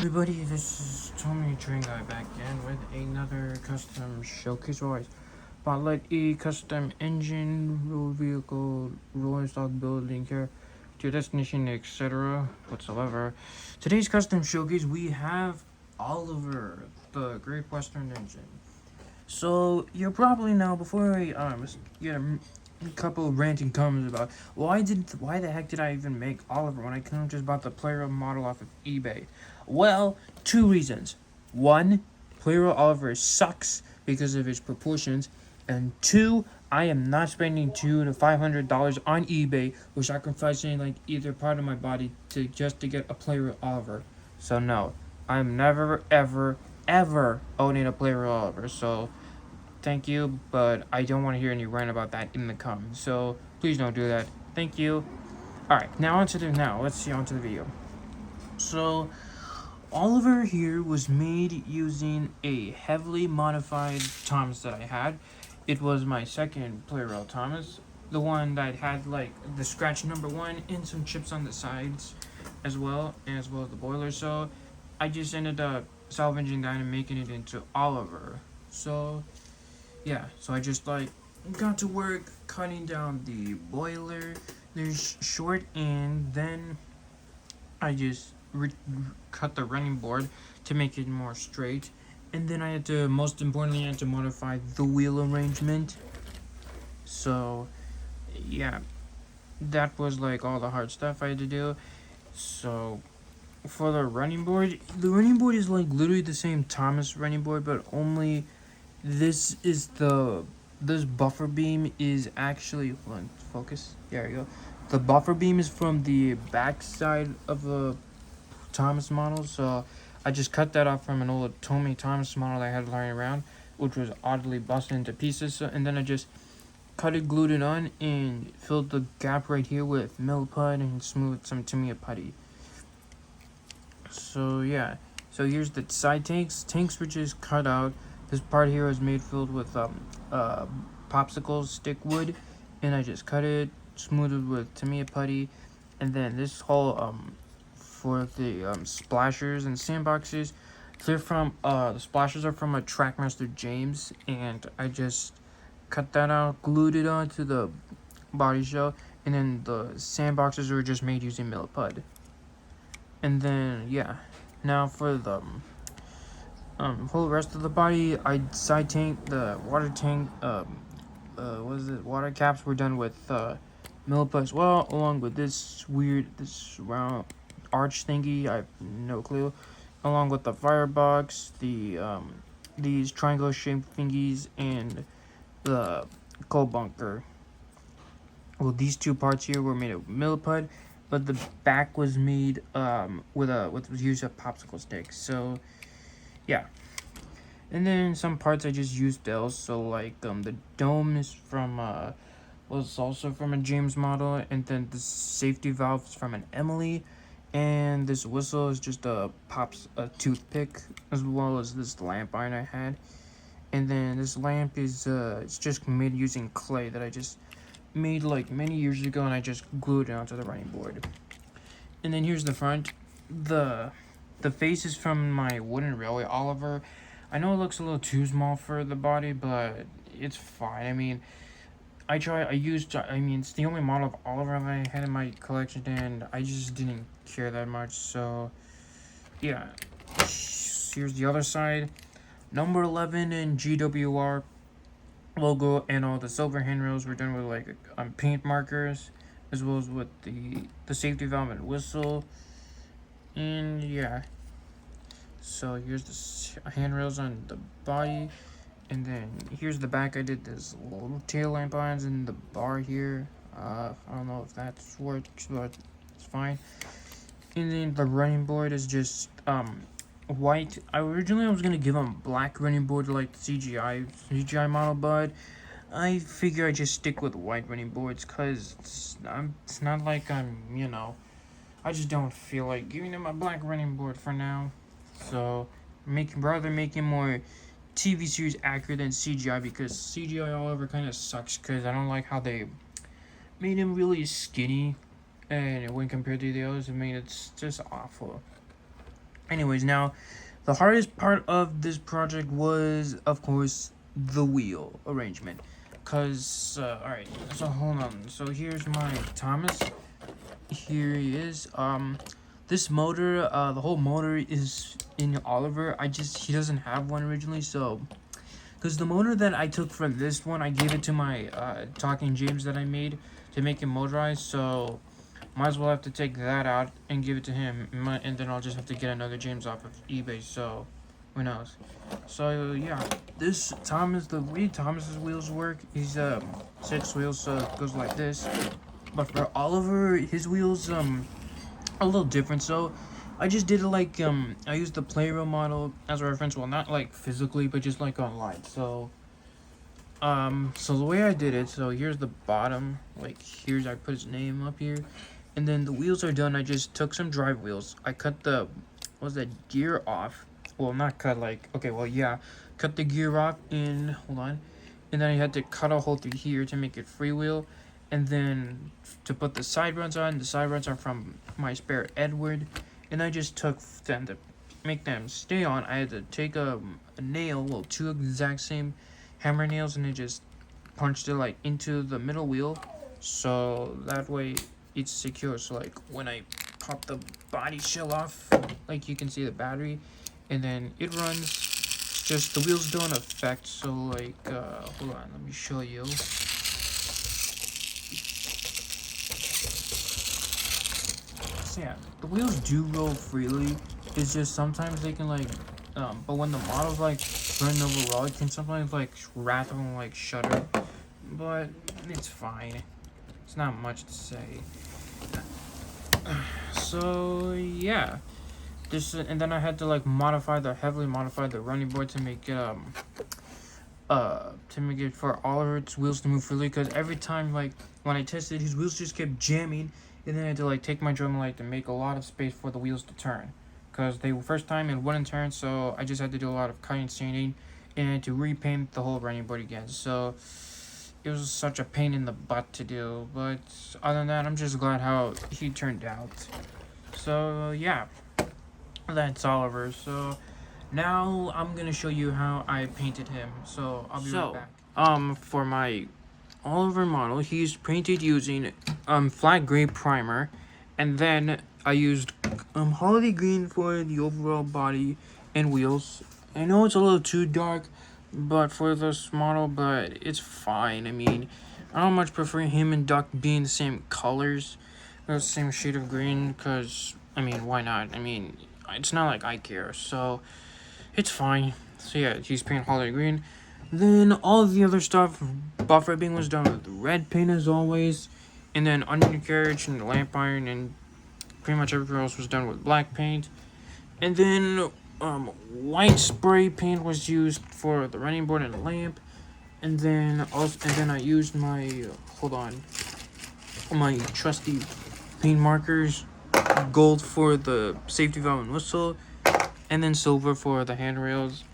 Everybody, this is Tomy Train Guy back again with another custom showcase wise Spotlight E custom engine, road vehicle, rolling stock building here to your destination, etc. whatsoever. Today's custom showcase we have Oliver, the Great Western engine. So you're probably now before I get a couple of ranting comments about why the heck did I even make Oliver when I could have just bought the Plarail model off of eBay? Well, two reasons. One, Plarail Oliver sucks because of its proportions, and two, I am not spending $200 to $500 on eBay or sacrificing like either part of my body to just to get a Plarail Oliver. So no, I'm never ever owning a Plarail Oliver. So thank you, but I don't want to hear any rant about that in the comments. So please don't do that. Thank you. Alright, let's see onto the video. So Oliver here was made using a heavily modified Thomas that I had. It was my second Plarail Thomas. The one that had like the scratch number 1 and some chips on the sides as well as the boiler. So I just ended up salvaging that and making it into Oliver. So yeah, so I just like got to work cutting down the boiler. There's short, and then I just cut the running board to make it more straight, and then I had to, most importantly, I had to modify the wheel arrangement. So yeah, that was like all the hard stuff I had to do. So for the running board is like literally the same Thomas running board, but only this buffer beam is actually, hold on, focus, there you go. The buffer beam is from the back side of the Thomas model, so I just cut that off from an old Tomy Thomas model I had lying around, which was oddly busted into pieces. So, and then I just cut it, glued it on, and filled the gap right here with Miliput and smoothed some Tamiya Putty. So yeah, so here's the side tanks were just cut out. This part here is filled with popsicle stick wood, and I just cut it, smoothed it with Tamiya Putty, and then this whole for the splashers and sandboxes, they're from the splashers are from a Trackmaster James, and I just cut that out, glued it onto the body shell, and then the sandboxes were just made using Miliput. And then yeah, now for the whole rest of the body, I side tank the water tank. Water caps were done with Miliput as well, along with this round arch thingy. I have no clue. Along with the firebox, these triangle shaped thingies, and the coal bunker. Well, these two parts here were made of Miliput, but the back was made with use of popsicle sticks. So yeah, and then some parts I just used Dells. So like the dome is from was also from a James model, and then the safety valves from an Emily, and this whistle is just a toothpick, as well as this lamp iron I had. And then this lamp is it's just made using clay that I just made like many years ago, and I just glued it onto the running board. And then here's the front. The face is from my wooden railway Oliver. I know it looks a little too small for the body, but it's fine. I mean, it's the only model of Oliver I had in my collection, and I just didn't care that much. So yeah, here's the other side. Number 11 and GWR logo, and all the silver handrails were done with like paint markers, as well as with the safety valve and whistle. And yeah, so here's the handrails on the body, and then here's the back. I did this little tail lamp irons in the bar here. I don't know if that works, but it's fine. And then the running board is just white. Originally I was gonna give them black running board like the CGI model, but I figure I just stick with white running boards, cause it's not like I just don't feel like giving them a black running board for now. So rather making more TV series accurate than CGI, because CGI all over kind of sucks, because I don't like how they made him really skinny, and when compared to the others, I mean, it's just awful. Anyways, now the hardest part of this project was, of course, the wheel arrangement. Cause alright, so hold on. So here's my Thomas. Here he is. This motor, the whole motor is in Oliver. He doesn't have one originally, so because the motor that I took for this one, I gave it to my Talking James that I made to make him motorized, so might as well have to take that out and give it to him, and then I'll just have to get another James off of eBay, so who knows. So yeah, this the way Thomas's wheels work, he's 6 wheels, so it goes like this. But for Oliver, his wheels a little different, so I just did it like, I used the Plarail model as a reference, well, not like physically, but just like online, so the way I did it, so here's the bottom, like, I put his name up here, and then the wheels are done. I just took some drive wheels, I cut the, gear off, well, not cut, like, okay, well, yeah, cut the gear off in, hold on, and then I had to cut a hole through here to make it freewheel, and then to put the side runs on, the side runs are from my spare Edward. And I just took them to make them stay on. I had to take a nail, well, 2 exact same hammer nails, and I just punched it like into the middle wheel, so that way it's secure. So like when I pop the body shell off, like you can see the battery, and then it runs. It's just the wheels don't affect. So like, hold on, let me show you. So yeah, the wheels do roll freely. It's just sometimes they can like, but when the model's like running overall, it can sometimes like rattle and like shudder. But it's fine. It's not much to say. So yeah, and then I had to like heavily modify the running board to make it for all of its wheels to move freely. Because every time like when I tested, his wheels just kept jamming. And then I had to like take my drum light to make a lot of space for the wheels to turn, because they were first time it wouldn't turn, so I just had to do a lot of cutting, sanding, and to repaint the whole running board again. So it was such a pain in the butt to do, but other than that, I'm just glad how he turned out. So yeah, that's Oliver. So now I'm gonna show you how I painted him. So I'll be right back. For my Oliver model, he's painted using flat gray primer, and then I used holiday green for the overall body and wheels. I know it's a little too dark, but for this model, but it's fine. I mean, I don't much prefer him and Duck being the same colors, or the same shade of green, because I mean, why not? I mean, it's not like I care, so it's fine. So yeah, he's painted holiday green. Then all the other stuff, buff ribbing was done with red paint as always, and then undercarriage and lamp iron and pretty much everything else was done with black paint. And then white spray paint was used for the running board and lamp. And then I used my my trusty paint markers, gold for the safety valve and whistle, and then silver for the handrails.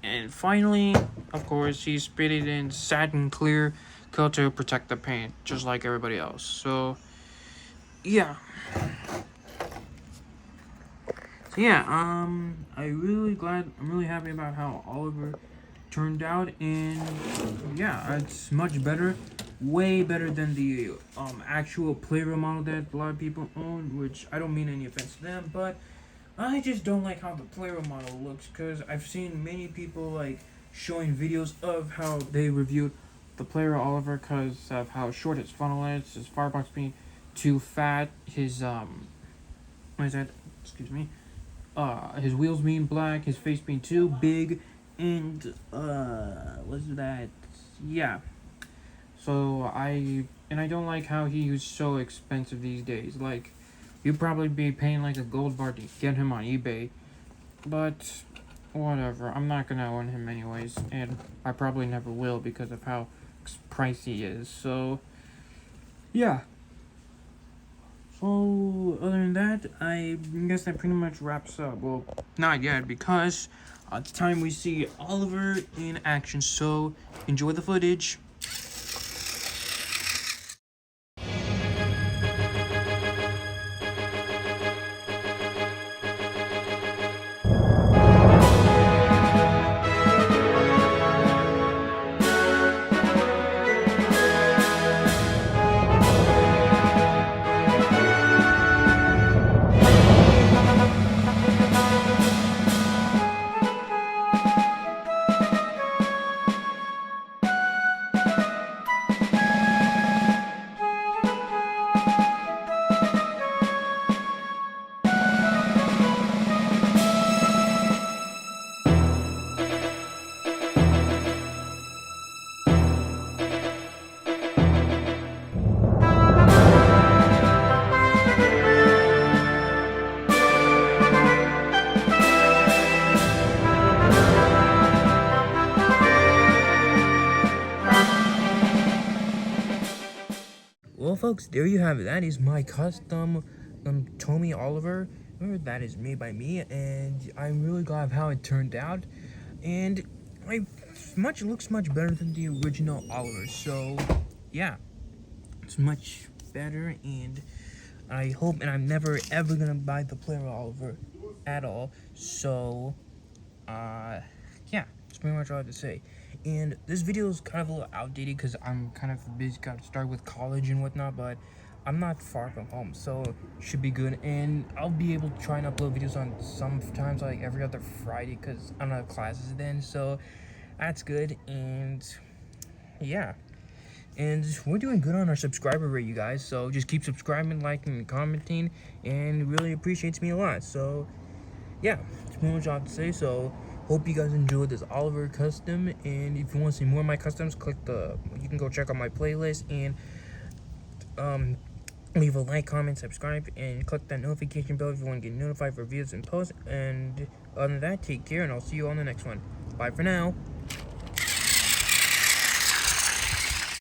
And finally, of course, he sprayed it in satin clear coat to protect the paint, just like everybody else. So, yeah. I'm really happy about how Oliver turned out, and yeah, it's much better, way better than the actual Plarail model that a lot of people own, which I don't mean any offense to them, but I just don't like how the Plarail model looks, because I've seen many people like showing videos of how they reviewed the Plarail Oliver because of how short his funnel is, his firebox being too fat, his his wheels being black, his face being too big, and yeah. So I don't like how he was so expensive these days. Like, you'd probably be paying like a gold bar to get him on eBay, but whatever. I'm not gonna own him anyways, and I probably never will because of how pricey he is. So yeah. So other than that, I guess that pretty much wraps up. Well, not yet, because it's time we see Oliver in action. So enjoy the footage. folks, there you have it. That is my custom Tomy Oliver. Remember, that is made by me, and I'm really glad of how it turned out. And looks much better than the original Oliver. So yeah, it's much better, and I hope, and I'm never ever gonna buy the Plarail Oliver at all. So yeah, that's pretty much all I have to say. And this video is kind of a little outdated because I'm kind of busy, got to start with college and whatnot, but I'm not far from home, so it should be good. And I'll be able to try and upload videos on sometimes like every other Friday because I don't have classes then, so that's good. And yeah, and we're doing good on our subscriber rate, you guys, so just keep subscribing, liking, and commenting, and it really appreciates me a lot. So yeah, that's pretty much all I have to say. So hope you guys enjoyed this Oliver custom, and if you want to see more of my customs, you can go check out my playlist, and leave a like, comment, subscribe, and click that notification bell if you want to get notified for videos and posts. And other than that, take care, and I'll see you on the next one. Bye for now.